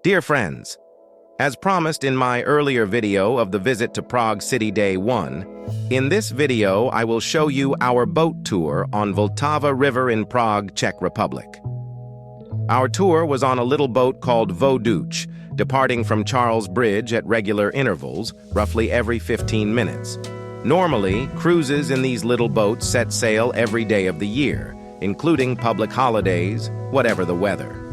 Dear friends, as promised in my earlier video of the visit to Prague City Day 1, in this video I will show you our boat tour on Vltava River in Prague, Czech Republic. Our tour was on a little boat called Vodouch, departing from Charles Bridge at regular intervals, roughly every 15 minutes. Normally, cruises in these little boats set sail every day of the year, including public holidays, whatever the weather.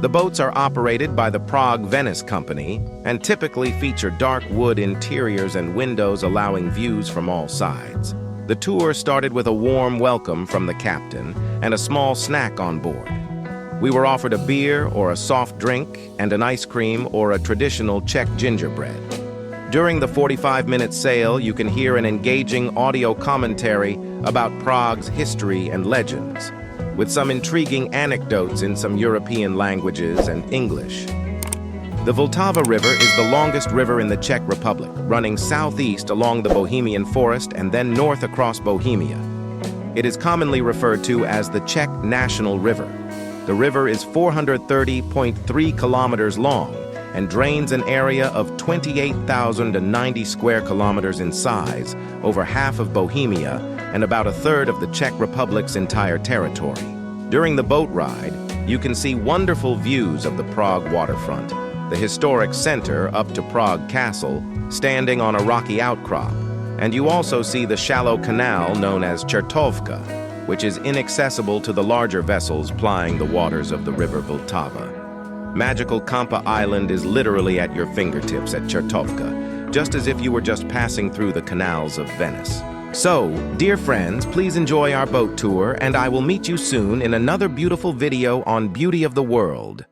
The boats are operated by the Prague Venice company and typically feature dark wood interiors and windows allowing views from all sides. The tour started with a warm welcome from the captain and a small snack on board. We were offered a beer or a soft drink and an ice cream or a traditional Czech gingerbread. During the 45-minute sail, you can hear an engaging audio commentary about Prague's history and legends, with some intriguing anecdotes in some European languages and English. The Vltava River is the longest river in the Czech Republic, running southeast along the Bohemian Forest and then north across Bohemia. It is commonly referred to as the Czech National River. The river is 430.3 kilometers long and drains an area of 28,090 square kilometers in size, over half of Bohemia, and about a third of the Czech Republic's entire territory. During the boat ride, you can see wonderful views of the Prague waterfront, the historic center up to Prague Castle, standing on a rocky outcrop, and you also see the shallow canal known as Čertovka, which is inaccessible to the larger vessels plying the waters of the river Vltava. Magical Kampa Island is literally at your fingertips at Čertovka, just as if you were just passing through the canals of Venice. So, dear friends, please enjoy our boat tour, and I will meet you soon in another beautiful video on Beauty of the World.